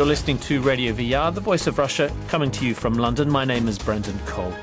You're listening to Radio VR, the voice of Russia, coming to you from London. My name is Brendan Cole.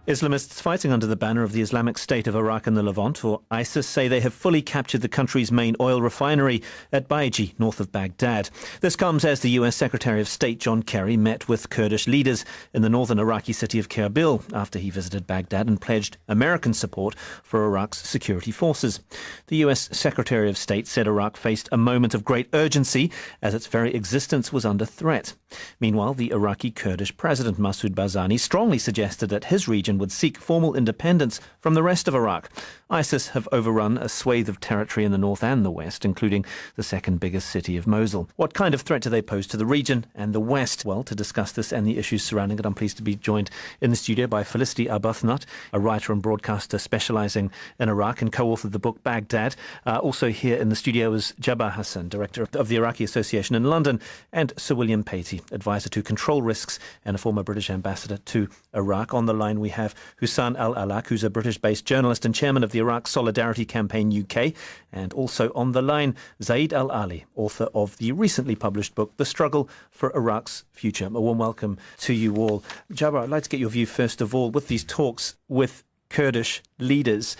Islamists fighting under the banner of the Islamic State of Iraq and the Levant, or ISIS, say they have fully captured the country's main oil refinery at Baiji, north of Baghdad. This comes as the US Secretary of State John Kerry met with Kurdish leaders in the northern Iraqi city of Erbil after he visited Baghdad and pledged American support for Iraq's security forces. The US Secretary of State said Iraq faced a moment of great urgency as its very existence was under threat. Meanwhile, the Iraqi Kurdish President Masoud Barzani strongly suggested that his region would seek formal independence from the rest of Iraq. ISIS have overrun a swathe of territory in the north and the west, including the second biggest city of Mosul. What kind of threat do they pose to the region and the west? Well, to discuss this and the issues surrounding it, I'm pleased to be joined in the studio by Felicity Arbuthnot, a writer and broadcaster specialising in Iraq and co-author of the book Baghdad. Also here in the studio is Jabbar Hassan, director of the Iraqi Association in London, and Sir William Patey, advisor to control risks and a former British ambassador to Iraq. On the line we have Hussan Al-Alaq, who's a British-based journalist and chairman of the Iraq Solidarity Campaign UK, and also on the line Zaid Al-Ali, author of the recently published book The Struggle for Iraq's Future. A warm welcome to you all. Jabbar, I'd like to get your view first of all with these talks with Kurdish leaders.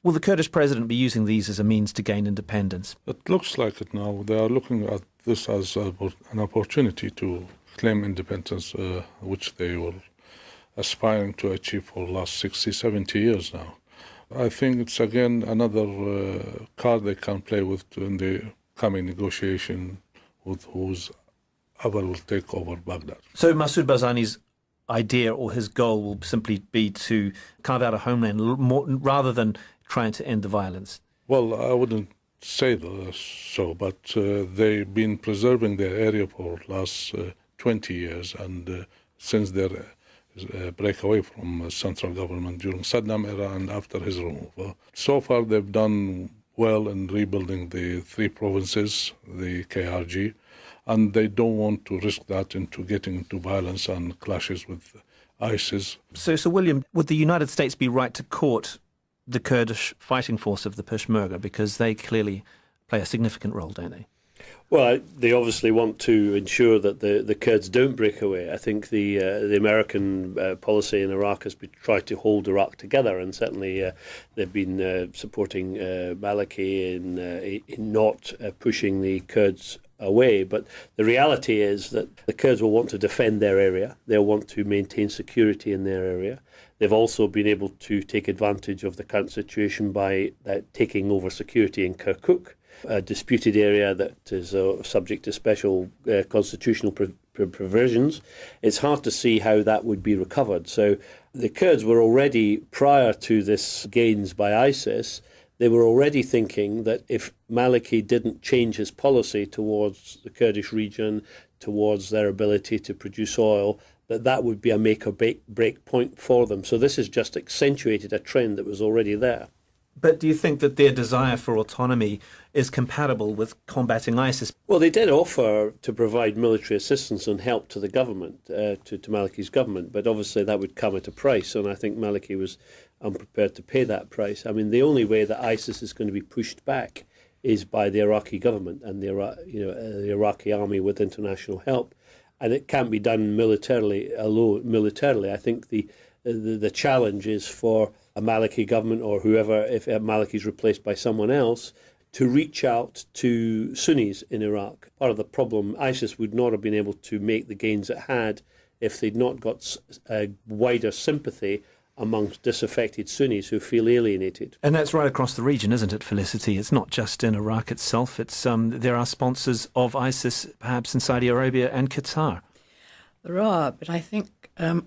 Will the Kurdish president be using these as a means to gain independence? It looks like it now. They are looking at this as an opportunity to claim independence, which they were aspiring to achieve for the last 60, 70 years now. I think it's again another card they can play with in the coming negotiation with whoever will take over Baghdad. So Masoud Barzani's idea or his goal will simply be to carve out a homeland rather than trying to end the violence? Well, I wouldn't say so, but they've been preserving their area for the last 20 years, and since their breakaway from central government during Saddam era and after his removal. So far, they've done well in rebuilding the three provinces, the KRG, and they don't want to risk that into getting into violence and clashes with ISIS. So, William, would the United States be right to court the Kurdish fighting force of the Peshmerga, because they clearly play a significant role, don't they? Well, they obviously want to ensure that the Kurds don't break away. I think the American policy in Iraq has been tried to hold Iraq together, and certainly they've been supporting Maliki in not pushing the Kurds away. But the reality is that the Kurds will want to defend their area. They'll want to maintain security in their area. They've also been able to take advantage of the current situation by taking over security in Kirkuk, a disputed area that is subject to special constitutional provisions. It's hard to see how that would be recovered. So the Kurds were already, prior to this gains by ISIS, they were already thinking that if Maliki didn't change his policy towards the Kurdish region, towards their ability to produce oil, that would be a make or break point for them. So this has just accentuated a trend that was already there. But do you think that their desire for autonomy is compatible with combating ISIS? Well, they did offer to provide military assistance and help to the government, to Maliki's government, but obviously that would come at a price, and I think Maliki was unprepared to pay that price. I mean, the only way that ISIS is going to be pushed back is by the Iraqi government and the Iraqi army with international help, and it can't be done militarily alone. Militarily, I think the challenge is for a Maliki government or whoever, if Maliki is replaced by someone else, to reach out to Sunnis in Iraq. Part of the problem, ISIS would not have been able to make the gains it had if they'd not got a wider sympathy amongst disaffected Sunnis who feel alienated. And that's right across the region, isn't it, Felicity? It's not just in Iraq itself. It's there are sponsors of ISIS, perhaps in Saudi Arabia and Qatar. There are, but I think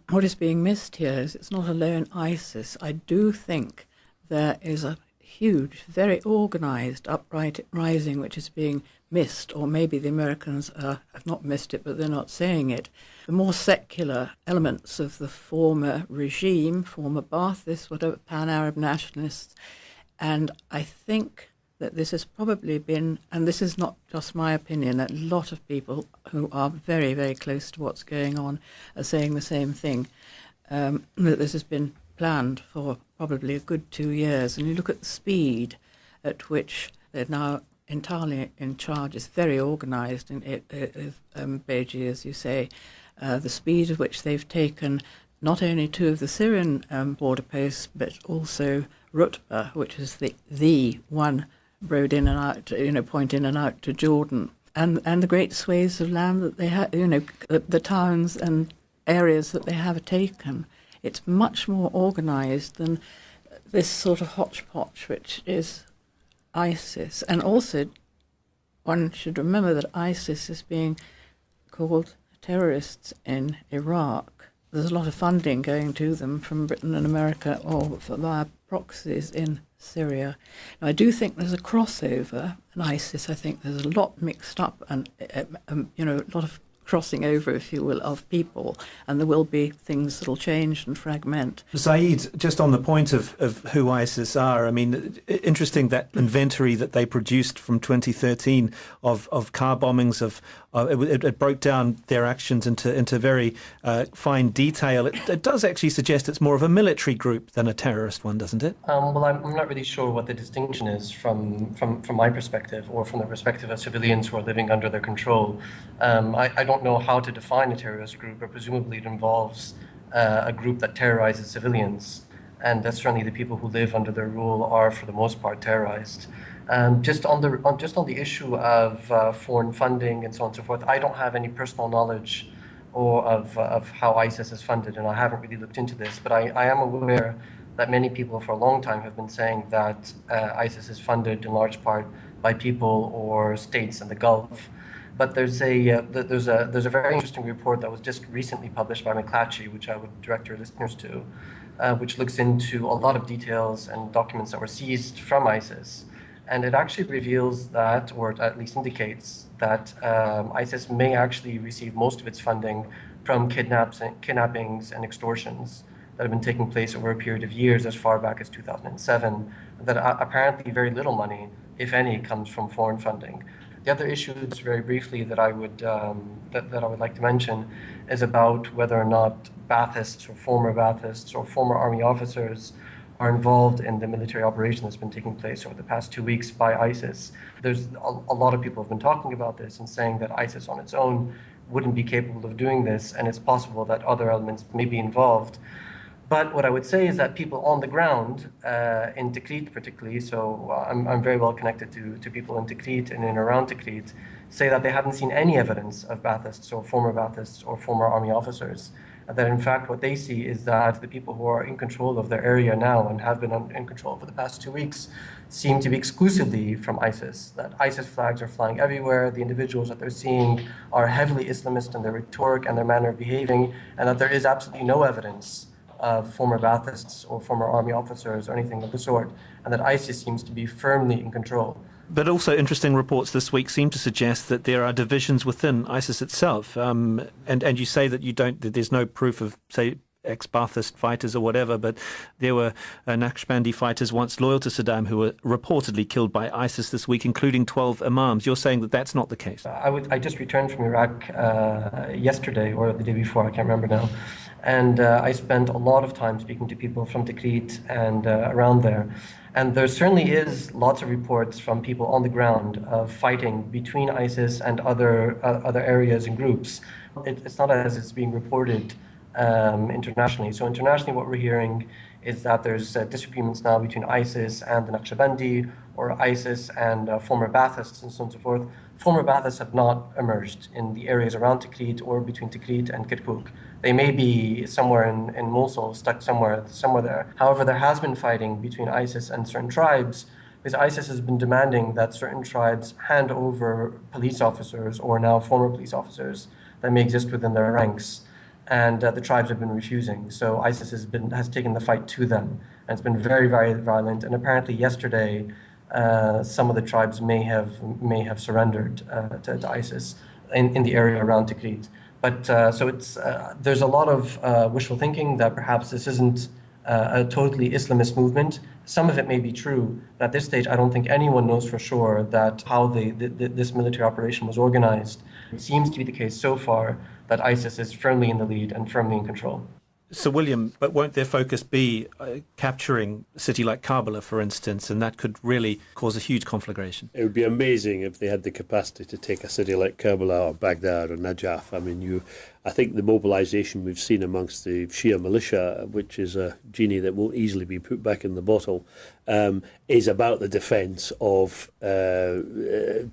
what is being missed here is it's not alone ISIS. I do think there is a huge, very organised uprising which is being missed, or maybe the Americans have not missed it, but they're not saying it. The more secular elements of the former regime, former Baathists, whatever, pan-Arab nationalists, and I think that this has probably been, and this is not just my opinion, a lot of people who are very, very close to what's going on are saying the same thing, that this has been planned for probably a good 2 years. And you look at the speed at which they're now entirely in charge. It's very organised in Baiji, as you say. The speed at which they've taken not only two of the Syrian border posts, but also Rutba, which is the one road in and out, point in and out to Jordan, and the great swathes of land that they have, the towns and areas that they have taken. It's much more organised than this sort of hodgepodge, which is ISIS. And also, one should remember that ISIS is being called terrorists in Iraq. There's a lot of funding going to them from Britain and America or via proxies in Syria. Now, I do think there's a crossover in ISIS. I think there's a lot mixed up and, a lot of crossing over, if you will, of people, and there will be things that will change and fragment. Saeed, just on the point of who ISIS are, I mean, interesting that inventory that they produced from 2013 of car bombings, it broke down their actions into very fine detail. It does actually suggest it's more of a military group than a terrorist one, doesn't it? Well, I'm not really sure what the distinction is from my perspective, or from the perspective of civilians who are living under their control. I don't know how to define a terrorist group, but presumably it involves a group that terrorizes civilians, and that's certainly the people who live under their rule are, for the most part, terrorized. Just on the issue of foreign funding and so on and so forth, I don't have any personal knowledge of how ISIS is funded, and I haven't really looked into this, but I am aware that many people for a long time have been saying that ISIS is funded in large part by people or states in the Gulf. But there's a very interesting report that was just recently published by McClatchy, which I would direct your listeners to, which looks into a lot of details and documents that were seized from ISIS. And it actually reveals that, or at least indicates that ISIS may actually receive most of its funding from kidnappings and extortions that have been taking place over a period of years, as far back as 2007. That apparently very little money, if any, comes from foreign funding. The other issue, just very briefly, that I would like to mention is about whether or not Baathists or former army officers are involved in the military operation that's been taking place over the past 2 weeks by ISIS. There's a lot of people have been talking about this and saying that ISIS on its own wouldn't be capable of doing this, and it's possible that other elements may be involved. But what I would say is that people on the ground, in Tikrit particularly, so I'm very well connected to people in Tikrit and in around Tikrit, say that they haven't seen any evidence of Baathists or former army officers. That in fact what they see is that the people who are in control of their area now and have been in control for the past 2 weeks seem to be exclusively from ISIS, that ISIS flags are flying everywhere, the individuals that they're seeing are heavily Islamist in their rhetoric and their manner of behaving, and that there is absolutely no evidence of former Baathists or former army officers or anything of the sort, and that ISIS seems to be firmly in control. But also interesting reports this week seem to suggest that there are divisions within ISIS itself. And you say that there's no proof of, say, ex-Baathist fighters or whatever, but there were Naqshbandi fighters once loyal to Saddam who were reportedly killed by ISIS this week, including 12 imams. You're saying that that's not the case? I just returned from Iraq yesterday or the day before, I can't remember now. And I spent a lot of time speaking to people from Tikrit and around there. And there certainly is lots of reports from people on the ground of fighting between ISIS and other areas and groups. It's not as it's being reported internationally. So internationally what we're hearing is that there's disagreements now between ISIS and the Naqshbandi, or ISIS and former Baathists and so on and so forth. Former Baathists have not emerged in the areas around Tikrit or between Tikrit and Kirkuk. They may be somewhere in Mosul, stuck somewhere there. However, there has been fighting between ISIS and certain tribes, because ISIS has been demanding that certain tribes hand over police officers, or now former police officers, that may exist within their ranks. And the tribes have been refusing. So ISIS has taken the fight to them. And it's been very, very violent. And apparently yesterday, some of the tribes may have surrendered to ISIS in the area around Tikrit. But so there's a lot of wishful thinking that perhaps this isn't a totally Islamist movement. Some of it may be true, but at this stage I don't think anyone knows for sure that how this military operation was organized. It seems to be the case so far that ISIS is firmly in the lead and firmly in control. So, William, but won't their focus be capturing a city like Kabul, for instance, and that could really cause a huge conflagration? It would be amazing if they had the capacity to take a city like Kabul or Baghdad or Najaf. I mean, I think the mobilisation we've seen amongst the Shia militia, which is a genie that won't easily be put back in the bottle, is about the defence of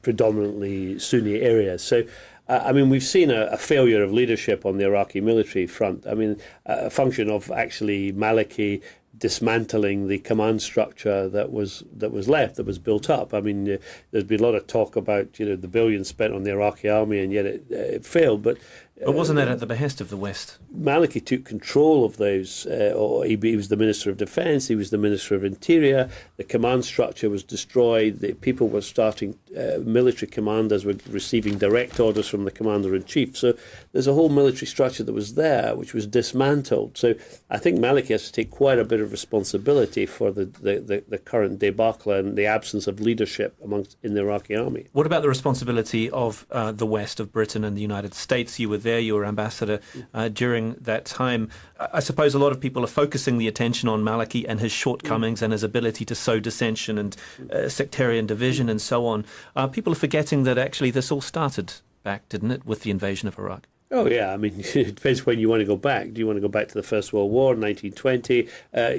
predominantly Sunni areas. So, I mean, we've seen a failure of leadership on the Iraqi military front. I mean, a function of actually Maliki dismantling the command structure that was built up. I mean, there's been a lot of talk about the billions spent on the Iraqi army, and yet it failed. But wasn't that at the behest of the West? Maliki took control of those. He was the Minister of Defence. He was the Minister of Interior. The command structure was destroyed. The people were starting. Military commanders were receiving direct orders from the Commander-in-Chief. So there's a whole military structure that was there, which was dismantled. So I think Maliki has to take quite a bit of responsibility for the current debacle and the absence of leadership in the Iraqi army. What about the responsibility of the West, of Britain and the United States? You were there, you were ambassador during that time. I suppose a lot of people are focusing the attention on Maliki and his shortcomings and his ability to sow dissension and sectarian division and so on. People are forgetting that actually this all started back, didn't it, with the invasion of Iraq? Oh, yeah. I mean, it depends when you want to go back. Do you want to go back to the First World War, 1920?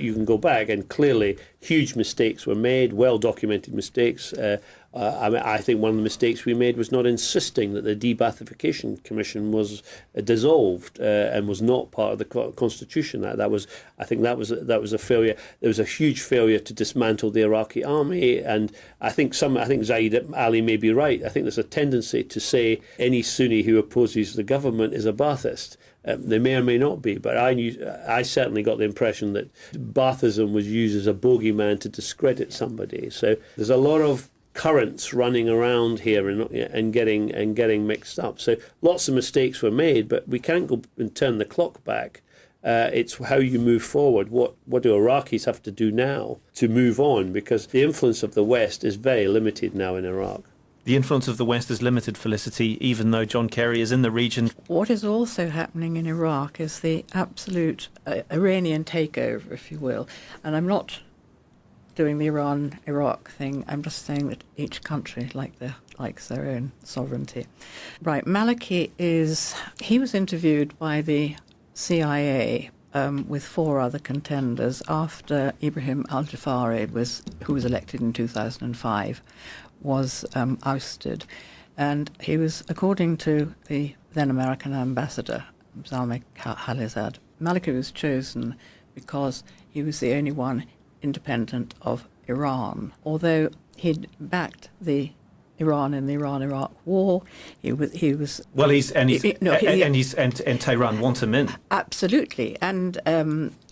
You can go back, and clearly huge mistakes were made, well-documented mistakes. I think one of the mistakes we made was not insisting that the De-Baathification Commission was dissolved and was not part of the Constitution. I think that was a failure. There was a huge failure to dismantle the Iraqi army, and I think Zaid Ali may be right. I think there's a tendency to say any Sunni who opposes the government is a Baathist. They may or may not be, but I certainly got the impression that Baathism was used as a bogeyman to discredit somebody. So there's a lot of currents running around here and getting mixed up. So lots of mistakes were made, but we can't go and turn the clock back. It's how you move forward. What do Iraqis have to do now to move on? Because the influence of the West is very limited now in Iraq. The influence of the West is limited, Felicity, even though John Kerry is in the region. What is also happening in Iraq is the absolute Iranian takeover, if you will. And I'm not doing the Iran-Iraq thing. I'm just saying that each country likes their own sovereignty. Right, Maliki he was interviewed by the CIA with 4 other contenders after Ibrahim al-Jafari, who was elected in 2005, was ousted. And he was, according to the then American ambassador, Zalmay Khalilzad, Maliki was chosen because he was the only one independent of Iran. Although he'd backed Iran in the Iran-Iraq war, he was. Well, and Tehran want him in. Absolutely, and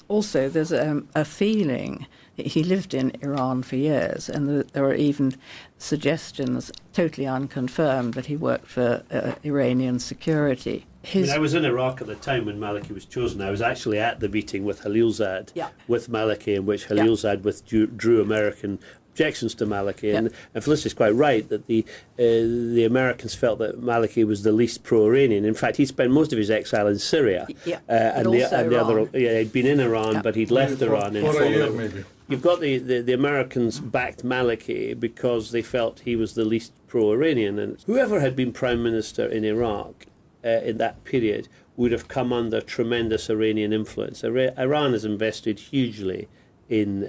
also there's a feeling. He lived in Iran for years, and there are even suggestions, totally unconfirmed, that he worked for Iranian security. I was in Iraq at the time when Maliki was chosen. I was actually at the meeting with Khalilzad, with Maliki, in which Khalilzad withdrew American objections to Maliki. And Felicity's quite right that the Americans felt that Maliki was the least pro-Iranian. In fact, he spent most of his exile in Syria. He'd been in Iran, but he'd left Iran. For a year, maybe. You've got the Americans backed Maliki because they felt he was the least pro-Iranian. And whoever had been prime minister in Iraq in that period would have come under tremendous Iranian influence. Iran has invested hugely in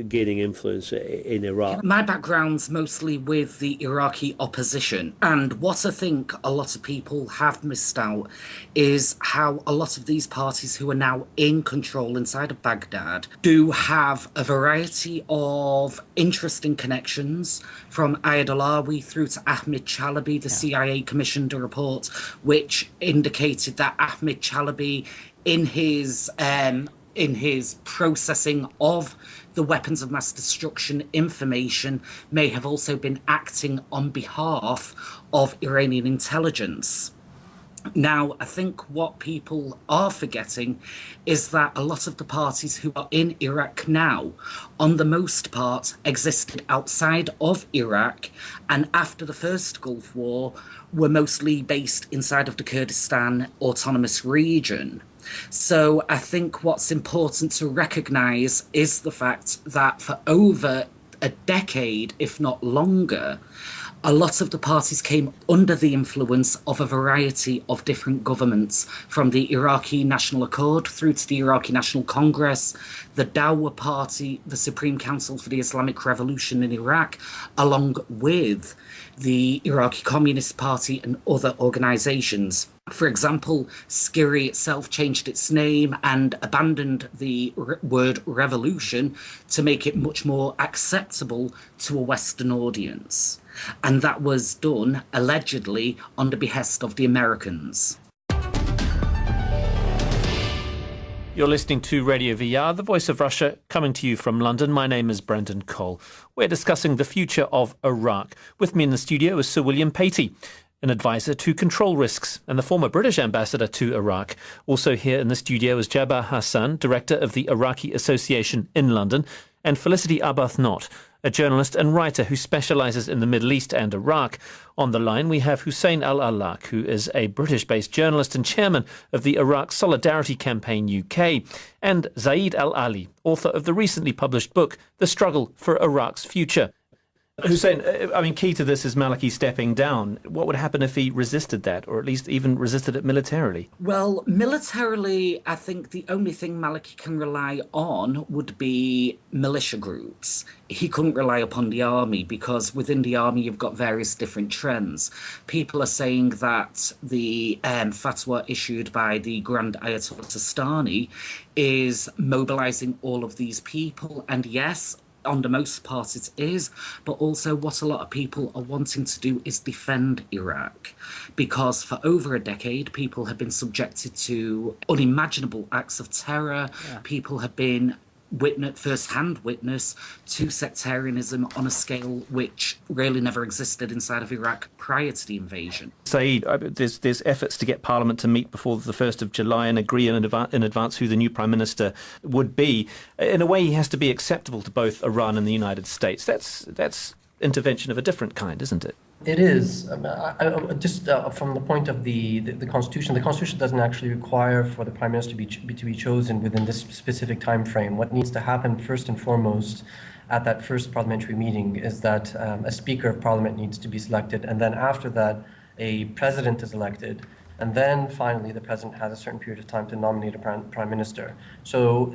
gaining influence in Iraq. My background's mostly with the Iraqi opposition, and what I think a lot of people have missed out is how a lot of these parties who are now in control inside of Baghdad do have a variety of interesting connections, from Ayad Alawi through to Ahmed Chalabi. The CIA commissioned a report which indicated that Ahmed Chalabi, in his processing of the weapons of mass destruction information, may have also been acting on behalf of Iranian intelligence. Now, I think what people are forgetting is that a lot of the parties who are in Iraq now, on the most part, existed outside of Iraq, and after the first Gulf War, were mostly based inside of the Kurdistan Autonomous Region. So I think what's important to recognise is the fact that for over a decade, if not longer, a lot of the parties came under the influence of a variety of different governments, from the Iraqi National Accord through to the Iraqi National Congress, the Dawa Party, the Supreme Council for the Islamic Revolution in Iraq, along with the Iraqi Communist Party and other organisations. For example, SCIRI itself changed its name and abandoned the word revolution to make it much more acceptable to a Western audience. And that was done, allegedly, on the behest of the Americans. You're listening to Radio VR, the voice of Russia, coming to you from London. My name is Brendan Cole. We're discussing the future of Iraq. With me in the studio is Sir William Patey, an advisor to control risks and the former British ambassador to Iraq. Also here in the studio is Jabbar Hassan, director of the Iraqi Association in London, and Felicity Arbuthnot, a journalist and writer who specialises in the Middle East and Iraq. On the line, we have Hussein Al-Allaq, who is a British-based journalist and chairman of the Iraq Solidarity Campaign UK, and Zaid Al-Ali, author of the recently published book, The Struggle for Iraq's Future. Hussein, I mean, key to this is Maliki stepping down. What would happen if he resisted that, or at least even resisted it militarily? Well, militarily, I think the only thing Maliki can rely on would be militia groups. He couldn't rely upon the army, because within the army you've got various different trends. People are saying that the fatwa issued by the Grand Ayatollah Sistani is mobilising all of these people, and yes, on the most part it is, but also what a lot of people are wanting to do is defend Iraq, because for over a decade people have been subjected to unimaginable acts of terror. People have been first-hand witness to sectarianism on a scale which really never existed inside of Iraq prior to the invasion. Saeed, there's efforts to get Parliament to meet before the 1st of July and agree in advance who the new Prime Minister would be. In a way, he has to be acceptable to both Iran and the United States. That's intervention of a different kind, isn't it? It is. Just from the point of the Constitution doesn't actually require for the Prime Minister to be chosen within this specific time frame. What needs to happen first and foremost at that first parliamentary meeting is that a Speaker of Parliament needs to be selected, and then after that a President is elected, and then finally the President has a certain period of time to nominate a Prime Minister. So,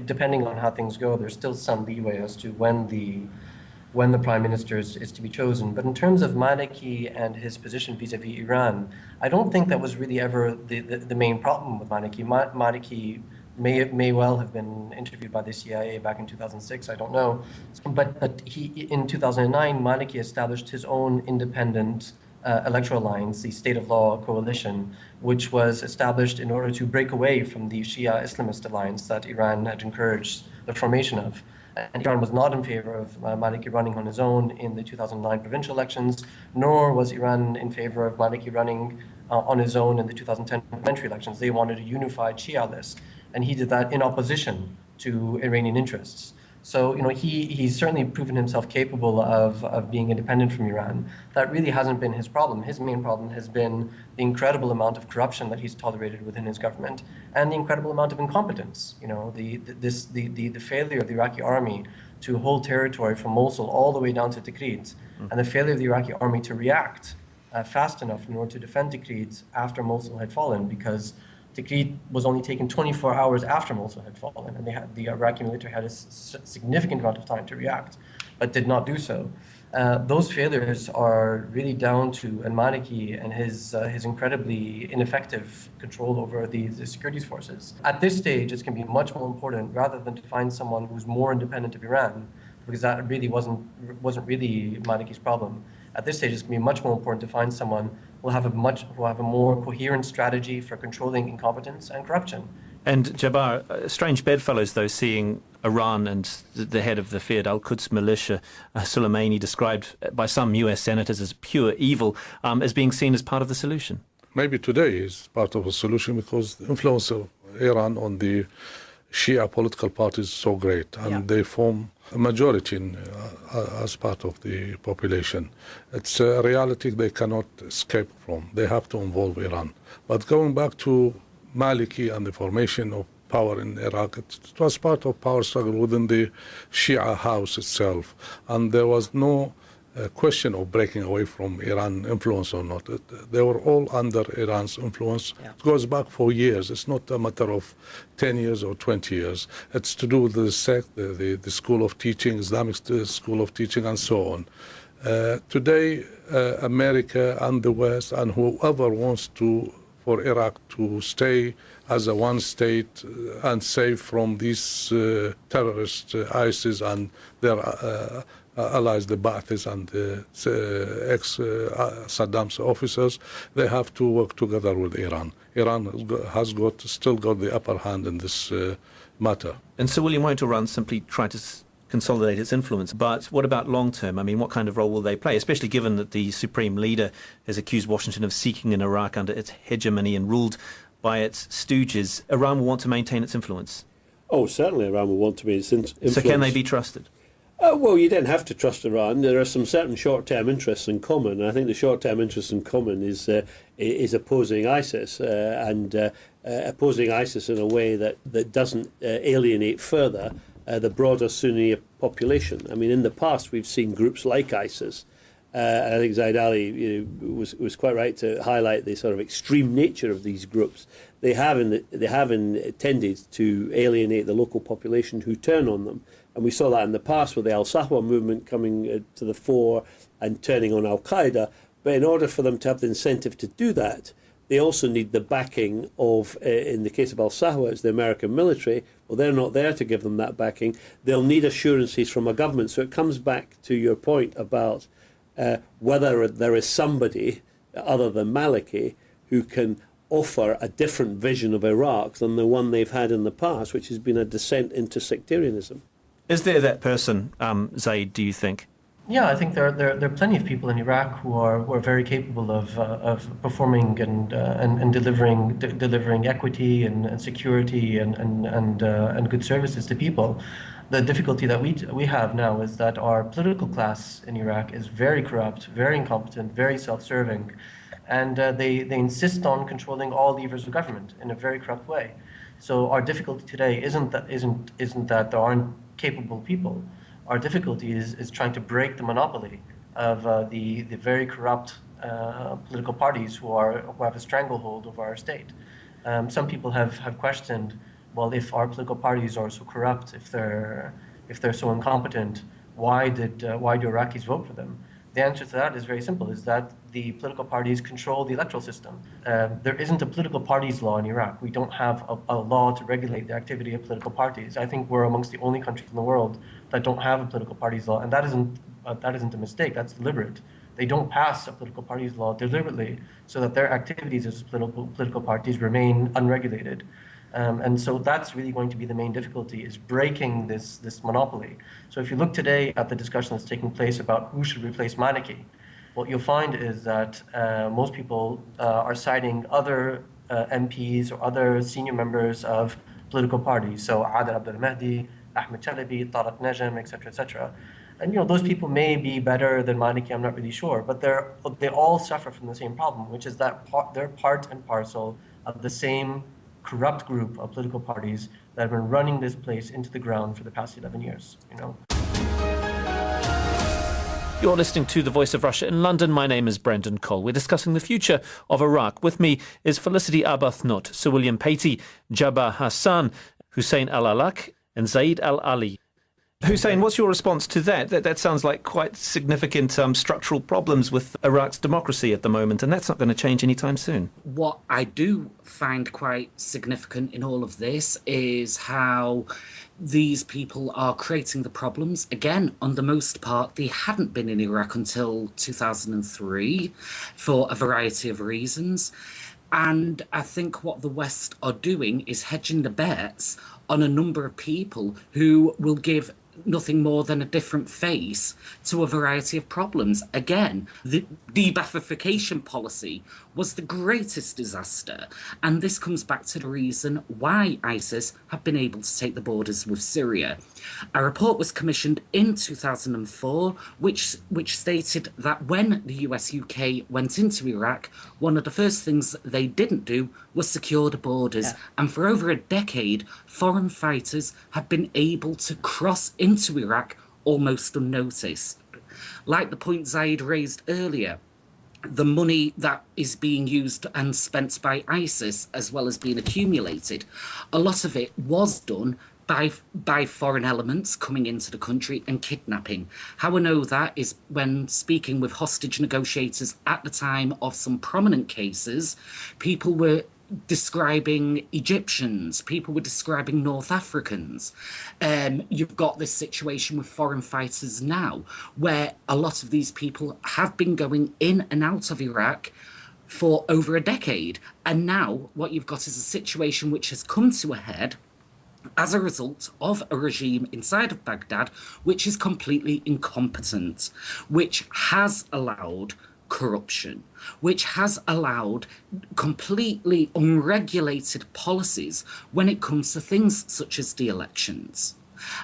depending on how things go, there's still some leeway as to when the Prime Minister is to be chosen. But in terms of Maliki and his position vis-a-vis Iran, I don't think that was really ever the main problem with Maliki. Maliki may well have been interviewed by the CIA back in 2006, I don't know. But he, in 2009, Maliki established his own independent electoral alliance, the State of Law Coalition, which was established in order to break away from the Shia Islamist alliance that Iran had encouraged the formation of. And Iran was not in favor of Maliki running on his own in the 2009 provincial elections, nor was Iran in favor of Maliki running on his own in the 2010 parliamentary elections. They wanted a unified Shia list, and he did that in opposition to Iranian interests. So, he's certainly proven himself capable of being independent from Iran. That really hasn't been his problem. His main problem has been the incredible amount of corruption that he's tolerated within his government, and the incredible amount of incompetence. The failure of the Iraqi army to hold territory from Mosul all the way down to Tikrit, and the failure of the Iraqi army to react fast enough in order to defend Tikrit after Mosul had fallen, because Tikrit was only taken 24 hours after Mosul had fallen, and the Iraqi military had a significant amount of time to react, but did not do so. Those failures are really down to al-Maliki and his incredibly ineffective control over the security forces. At this stage, it's going to be much more important, rather than to find someone who's more independent of Iran, because that really wasn't really Maliki's problem. At this stage, it's going to be much more important to find someone who will have a more coherent strategy for controlling incompetence and corruption. And Jabbar, strange bedfellows, though, seeing Iran and the head of the feared Al-Quds militia, Soleimani, described by some US senators as pure evil, as being seen as part of the solution. Maybe today is part of the solution, because the influence of Iran on the Shia political parties is so great, and they form a majority as part of the population. It's a reality they cannot escape from. They have to involve Iran. But going back to Maliki and the formation of power in Iraq, it was part of power struggle within the Shia house itself, and there was no question of breaking away from Iran influence or not. They were all under Iran's influence. Yeah. It goes back for years. It's not a matter of 10 years or 20 years. It's to do with the sect, the school of teaching, Islamic school of teaching, and so on. Today, America and the West and whoever wants for Iraq to stay as a one state and safe from these terrorists, ISIS and their allies, the Ba'athis and the ex-Saddam's officers, they have to work together with Iran. Iran has still got the upper hand in this matter. And so, William, won't Iran simply try to consolidate its influence? But what about long term? I mean, what kind of role will they play, especially given that the supreme leader has accused Washington of seeking an Iraq under its hegemony and ruled by its stooges? Iran will want to maintain its influence. Oh, certainly Iran will want to maintain its influence. So can they be trusted? Well, you don't have to trust Iran. There are some certain short-term interests in common. I think the short-term interest in common is opposing ISIS and opposing ISIS in a way that doesn't alienate further the broader Sunni population. I mean, in the past, we've seen groups like ISIS. And I think Zaid Ali was quite right to highlight the sort of extreme nature of these groups. They have intended to alienate the local population who turn on them. And we saw that in the past with the Al-Sahwa movement coming to the fore and turning on Al-Qaeda. But in order for them to have the incentive to do that, they also need the backing of, in the case of Al-Sahwa, it's the American military. Well, they're not there to give them that backing. They'll need assurances from a government. So it comes back to your point about whether there is somebody other than Maliki who can offer a different vision of Iraq than the one they've had in the past, which has been a descent into sectarianism. Is there that person, Zaid, do you think? Yeah, I think there are plenty of people in Iraq who are very capable of performing and delivering equity and security and good services to people. The difficulty that we have now is that our political class in Iraq is very corrupt, very incompetent, very self-serving, and they insist on controlling all levers of government in a very corrupt way. So our difficulty today isn't that there aren't capable people. Our difficulty is trying to break the monopoly of the very corrupt political parties who have a stranglehold over our state. Some people have questioned, well, if our political parties are so corrupt, if they're so incompetent, why do Iraqis vote for them? The answer to that is very simple, is that the political parties control the electoral system. There isn't a political parties law in Iraq. We don't have a law to regulate the activity of political parties. I think we're amongst the only countries in the world that don't have a political parties law, and that isn't a mistake, that's deliberate. They don't pass a political parties law deliberately so that their activities as political parties remain unregulated. And so that's really going to be the main difficulty, is breaking this monopoly. So if you look today at the discussion that's taking place about who should replace Maliki, what you'll find is that most people are citing other MPs or other senior members of political parties. So Adel Abdel Mahdi, Ahmed Chalabi, Tariq Najm, etc., etc. And those people may be better than Maliki, I'm not really sure, but they all suffer from the same problem, which is that they're part and parcel of the same corrupt group of political parties that have been running this place into the ground for the past 11 years. You're listening to The Voice of Russia in London. My name is Brendan Cole. We're discussing the future of Iraq. With me is Felicity Arbuthnot, Sir William Patey, Jabbar Hassan, Hussein Al-Alak and Zaid Al-Ali. Hussein, what's your response to that? That sounds like quite significant structural problems with Iraq's democracy at the moment, and that's not going to change anytime soon. What I do find quite significant in all of this is how these people are creating the problems. Again, on the most part, they hadn't been in Iraq until 2003 for a variety of reasons. And I think what the West are doing is hedging the bets on a number of people who will give nothing more than a different face to a variety of problems. Again, the de-Ba'athification policy was the greatest disaster, and this comes back to the reason why ISIS have been able to take the borders with Syria. A report was commissioned in 2004, which stated that when the US-UK went into Iraq, one of the first things that they didn't do was secure the borders. Yeah. And for over a decade, foreign fighters have been able to cross into Iraq almost unnoticed. Like the point Zaid raised earlier, the money that is being used and spent by ISIS, as well as being accumulated, a lot of it was done by foreign elements coming into the country and kidnapping. How I know that is when speaking with hostage negotiators at the time of some prominent cases, people were describing Egyptians, people were describing North Africans. You've got this situation with foreign fighters now, where a lot of these people have been going in and out of Iraq for over a decade. And now what you've got is a situation which has come to a head as a result of a regime inside of Baghdad which is completely incompetent, which has allowed corruption, which has allowed completely unregulated policies when it comes to things such as the elections.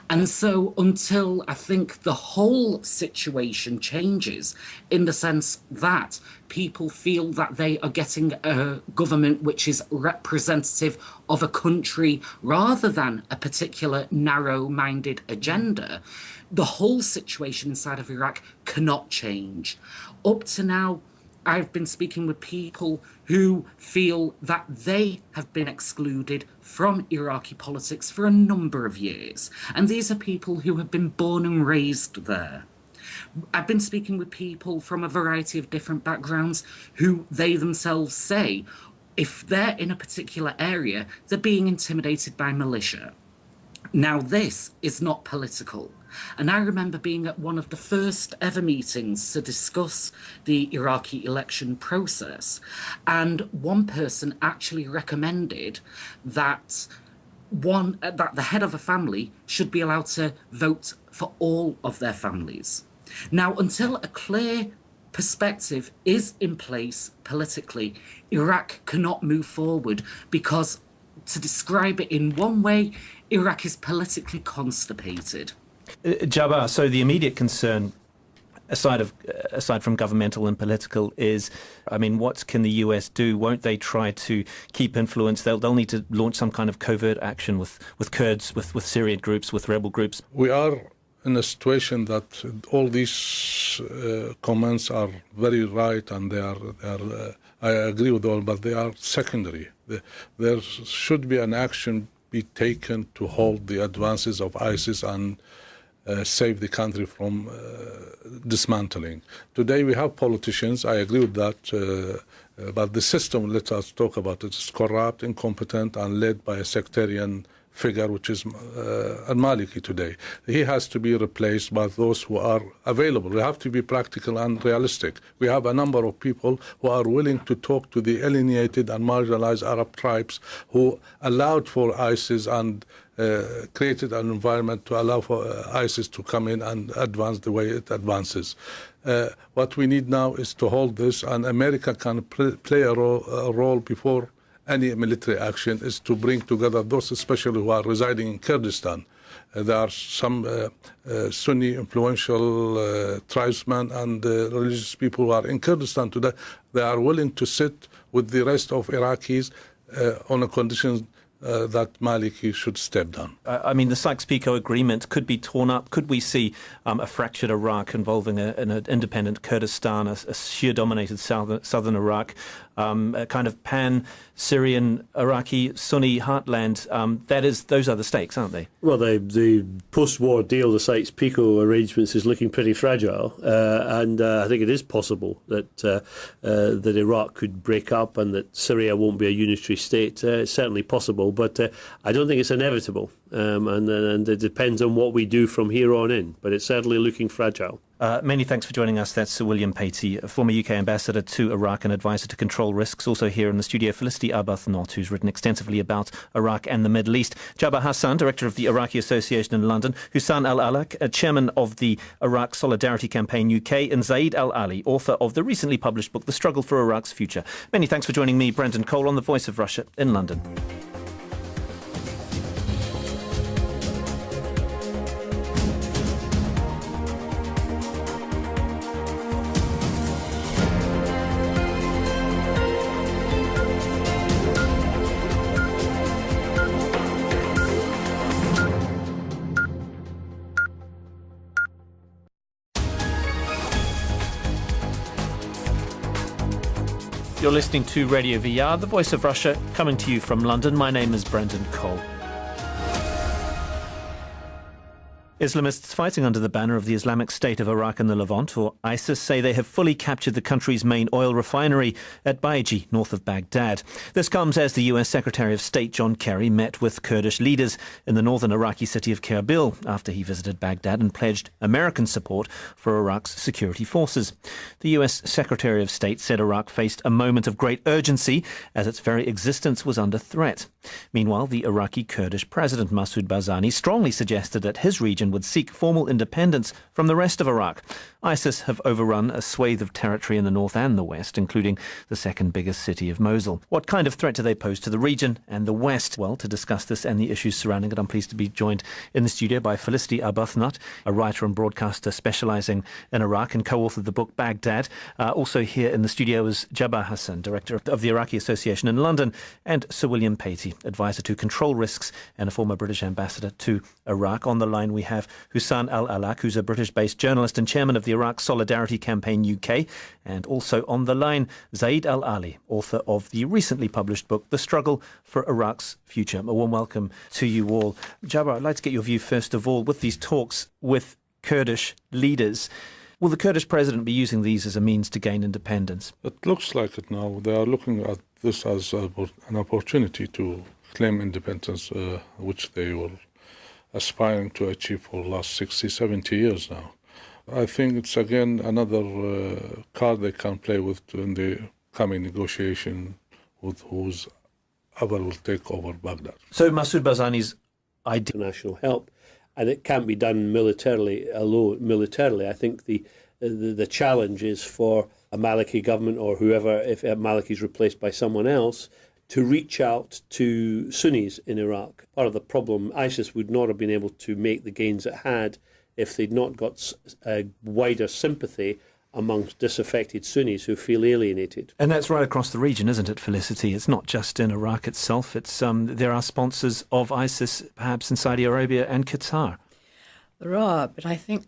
And so until I think the whole situation changes in the sense that people feel that they are getting a government which is representative of a country rather than a particular narrow-minded agenda, the whole situation inside of Iraq cannot change. Up to now, I've been speaking with people who feel that they have been excluded from Iraqi politics for a number of years. And these are people who have been born and raised there. I've been speaking with people from a variety of different backgrounds who they themselves say, if they're in a particular area, they're being intimidated by militia. Now, this is not political. And I remember being at one of the first ever meetings to discuss the Iraqi election process. And one person actually recommended that the head of a family should be allowed to vote for all of their families. Now, until a clear perspective is in place politically, Iraq cannot move forward because, to describe it in one way, Iraq is politically constipated. Jabbar, so the immediate concern, aside from governmental and political, is, I mean, what can the US do? Won't they try to keep influence? They'll need to launch some kind of covert action with Kurds, with Syrian groups, with rebel groups. We are in a situation that all these comments are very right, and they are I agree with all, but they are secondary. There should be an action be taken to halt the advances of ISIS and save the country from dismantling. Today we have politicians, I agree with that, but the system, let us talk about it, is corrupt, incompetent, and led by a sectarian figure, which is al-Maliki today. He has to be replaced by those who are available. We have to be practical and realistic. We have a number of people who are willing to talk to the alienated and marginalized Arab tribes who allowed for ISIS and created an environment to allow for ISIS to come in and advance the way it advances. What we need now is to hold this, and America can play a role before any military action, is to bring together those especially who are residing in Kurdistan. There are some Sunni influential tribesmen and religious people who are in Kurdistan today. They are willing to sit with the rest of Iraqis on a condition that Maliki should step down. I mean, the Sykes-Picot agreement could be torn up. Could we see a fractured Iraq involving an independent Kurdistan, a Shia-dominated southern Iraq, a kind of pan-Syrian Iraqi Sunni heartland? Those are the stakes, aren't they? Well, the post-war deal, the Sykes-Picot arrangements, is looking pretty fragile, and I think it is possible that Iraq could break up and that Syria won't be a unitary state. It's certainly possible, but I don't think it's inevitable, and it depends on what we do from here on in, but it's certainly looking fragile. Many thanks for joining us. That's Sir William Patey, a former UK ambassador to Iraq and advisor to control risks. Also here in the studio, Felicity Arbuthnot, who's written extensively about Iraq and the Middle East. Jabbar Hassan, director of the Iraqi Association in London. Hussan Al-Alak, chairman of the Iraq Solidarity Campaign UK. And Zaid Al-Ali, author of the recently published book, The Struggle for Iraq's Future. Many thanks for joining me, Brendan Cole, on The Voice of Russia in London. You're listening to Radio VR, the voice of Russia, coming to you from London. My name is Brendan Cole. Islamists fighting under the banner of the Islamic State of Iraq and the Levant, or ISIS, say they have fully captured the country's main oil refinery at Baiji, north of Baghdad. This comes as the US Secretary of State John Kerry met with Kurdish leaders in the northern Iraqi city of Erbil after he visited Baghdad and pledged American support for Iraq's security forces. The US Secretary of State said Iraq faced a moment of great urgency as its very existence was under threat. Meanwhile, the Iraqi Kurdish President Masoud Barzani strongly suggested that his region would seek formal independence from the rest of Iraq. ISIS have overrun a swathe of territory in the north and the west, including the second biggest city of Mosul. What kind of threat do they pose to the region and the west? Well, to discuss this and the issues surrounding it, I'm pleased to be joined in the studio by Felicity Arbuthnot, a writer and broadcaster specialising in Iraq and co-authored the book Baghdad. Also here in the studio is Jabbar Hassan, director of the Iraqi Association in London, and Sir William Patey, advisor to control risks and a former British ambassador to Iraq. On the line we have Hussan Al-Alaq, who's a British-based journalist and chairman of the Iraq Solidarity Campaign UK, and also on the line Zaid Al-Ali, author of the recently published book The Struggle for Iraq's Future. A warm welcome to you all. Jabbar, I'd like to get your view first of all with these talks with Kurdish leaders. Will the Kurdish president be using these as a means to gain independence? It looks like it now. They are looking at this as an opportunity to claim independence, which they were aspiring to achieve for the last 60, 70 years now. I think it's again another card they can play with in the coming negotiation with whoever will take over Baghdad. So Masoud Barzani's idea... International help, and it can't be done militarily alone. Militarily, I think the challenge is for a Maliki government or whoever, if Maliki is replaced by someone else, to reach out to Sunnis in Iraq. Part of the problem, ISIS would not have been able to make the gains it had if they'd not got a wider sympathy amongst disaffected Sunnis who feel alienated. And that's right across the region, isn't it, Felicity? It's not just in Iraq itself. It's there are sponsors of ISIS, perhaps in Saudi Arabia and Qatar. There are, but I think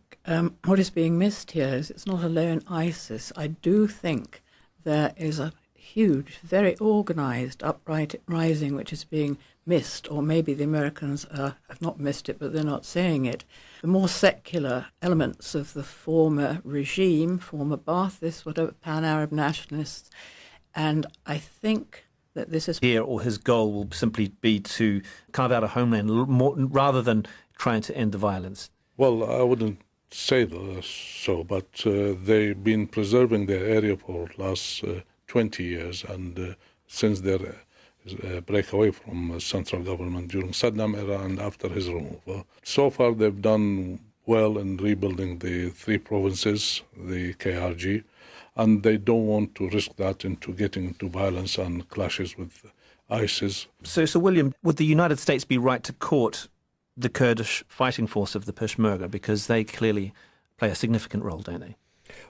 what is being missed here is it's not alone ISIS. I do think there is a huge, very organised uprising which is being missed, or maybe the Americans have not missed it, but they're not saying it. The more secular elements of the former regime, former Baathists, whatever, pan-Arab nationalists, and I think that this is... Here, or his goal will simply be to carve out a homeland rather than trying to end the violence. Well, I wouldn't say so, but they've been preserving their area for the last 20 years, and since their breakaway from central government during Saddam era and after his removal. So far they've done well in rebuilding the three provinces, the KRG, and they don't want to risk that into getting into violence and clashes with ISIS. So, Sir William, would the United States be right to court the Kurdish fighting force of the Peshmerga, because they clearly play a significant role, don't they?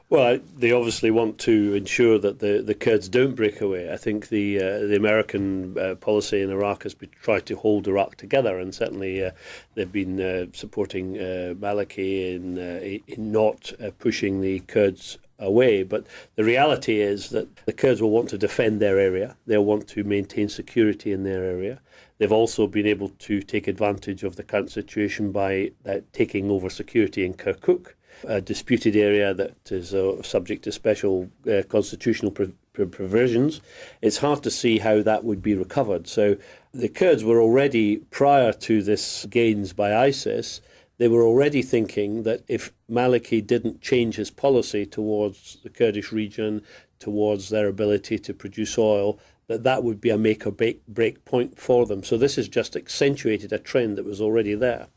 Well, they obviously want to ensure that the Kurds don't break away. I think the American policy in Iraq has tried to hold Iraq together, and certainly they've been supporting Maliki in not pushing the Kurds away. But the reality is that the Kurds will want to defend their area. They'll want to maintain security in their area. They've also been able to take advantage of the current situation by taking over security in Kirkuk, a disputed area that is subject to special constitutional provisions. It's hard to see how that would be recovered. So the Kurds were already, prior to this gains by ISIS, they were already thinking that if Maliki didn't change his policy towards the Kurdish region, towards their ability to produce oil, that would be a make or break point for them. So this has just accentuated a trend that was already there.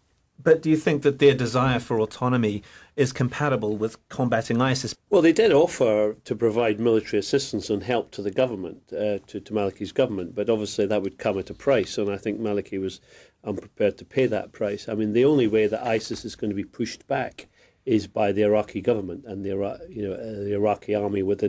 But do you think that their desire for autonomy is compatible with combating ISIS? Well, they did offer to provide military assistance and help to the government, to Maliki's government, but obviously that would come at a price, and I think Maliki was unprepared to pay that price. I mean, the only way that ISIS is going to be pushed back is by the Iraqi government and the Iraqi army with